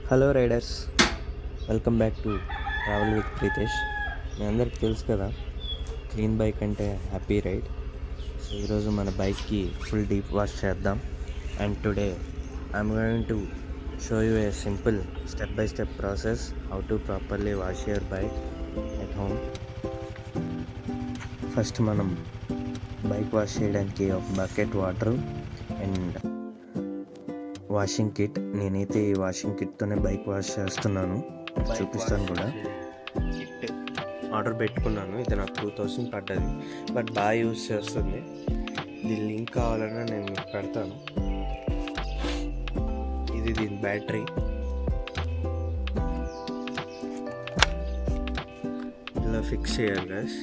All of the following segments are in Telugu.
Hello riders, welcome back to travel with Preetesh. మీ అందరికి తెలుసు కదా, క్లీన్ బైక్ అంటే హ్యాపీ రైడ్. సో ఈరోజు మన బైక్కి ఫుల్ డీప్ వాష్ చేద్దాం. And today I'm going to show you a simple step by step process how to properly wash your bike at home. First మనం బైక్ వాష్ చేయడానికి ఒక bucket water and washing kit. నేనైతే ఈ వాషింగ్ కిట్తోనే బైక్ వాష్ చేస్తున్నాను, చూపిస్తాను కూడా. కిట్ ఆర్డర్ పెట్టుకున్నాను, ఇది నాకు 2000 పడ్డది, బట్ బాగా యూజ్ చేస్తుంది. దీని లింక్ కావాలన్నా నేను మీకు పెడతాను. ఇది దీని బ్యాటరీ. ఇలా ఫిక్స్ చేయాలి గైస్.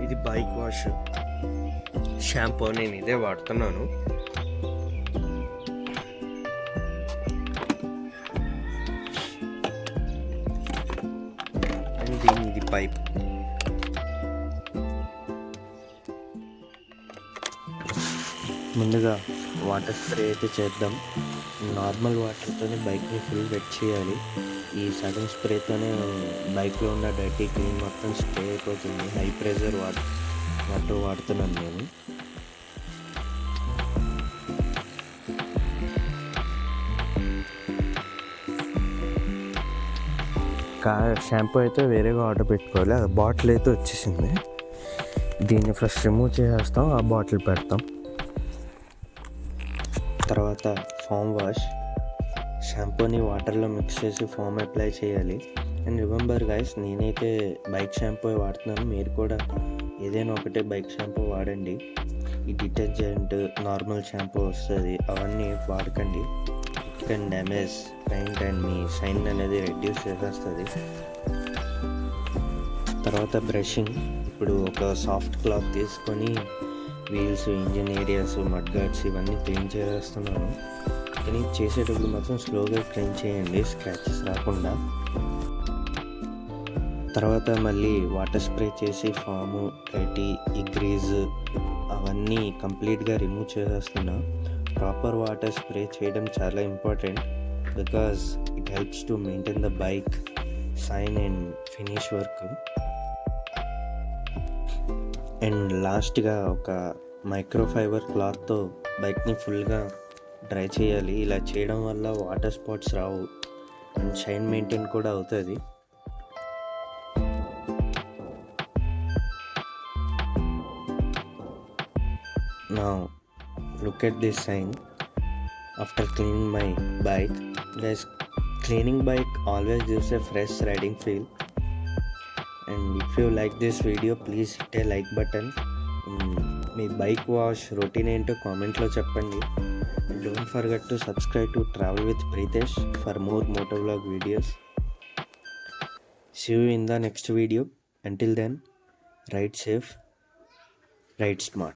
ఇది బైక్ వాష్ షాంపూ, నేను ఇదే వాడుతున్నాను. అండ్ ఇది పైప్. ముందుగా వాటర్ స్ప్రే అయితే చేద్దాం. నార్మల్ వాటర్తోనే బైక్ని ఫుల్ వెట్ చేయాలి. ఈ సడన్ స్ప్రేతోనే బైక్లో ఉన్న డర్టీ క్లీన్ మొత్తం స్ప్రే అయిపోతుంది. హై ప్రెషర్ వాటర్ వాడుతున్నాను నేను. షాంపూ అయితే వేరేగా ఆర్డర్ పెట్టుకోవాలి. ఆ బాటిల్ అయితే వచ్చేసింది. దీన్ని ఫస్ట్ రిమూవ్ చేసేస్తాం, ఆ బాటిల్ పెడతాం. తర్వాత ఫామ్ వాష్. షాంపూని వాటర్లో మిక్స్ చేసి ఫామ్ అప్లై చేయాలి. అండ్ రిమెంబర్ గైస్, నేనైతే బైక్ షాంపూ వాడుతున్నాను, మీరు కూడా ఏదైనా ఒకటే బైక్ షాంపూ వాడండి. ఈ డిటర్జెంట్ నార్మల్ షాంపూ వస్తుంది, అవన్నీ వాడకండి. It can damage paint and మీ షైన్ అనేది రెడ్యూస్ చేసేస్తుంది. తర్వాత బ్రషింగ్. ఇప్పుడు ఒక సాఫ్ట్ క్లాత్ తీసుకొని wheels, engine areas, mud guards ఇవన్నీ క్లీన్ చేసేస్తున్నాను. కానీ చేసేటప్పుడు మాత్రం స్లోగా క్లీన్ చేయండి, స్క్రాచెస్ రాకుండా. తర్వాత మళ్ళీ వాటర్ స్ప్రే చేసి ఫాము, డర్టీ, ఈ గ్రీజ్ అవన్నీ కంప్లీట్గా రిమూవ్ చేసేస్తున్నా. ప్రాపర్ వాటర్ స్ప్రే చేయడం చాలా important, because it helps to maintain the bike shine and finish work. And లాస్ట్గా ఒక మైక్రోఫైబర్ క్లాత్తో బైక్ని ఫుల్గా డ్రై చేయాలి. ఇలా చేయడం వల్ల water spots Rao and shine maintain కూడా అవుతుంది. Now look at this sign after cleaning my bike. Guys, cleaning bike always gives a fresh riding feel. And if you like this video, please hit a like button. Me bike wash routine ఏంటో కామెంట్లో చెప్పండి. And don't forget to subscribe to Travel with Pritesh for more motovlog videos. See you in the next video. Until then, ride safe, ride smart.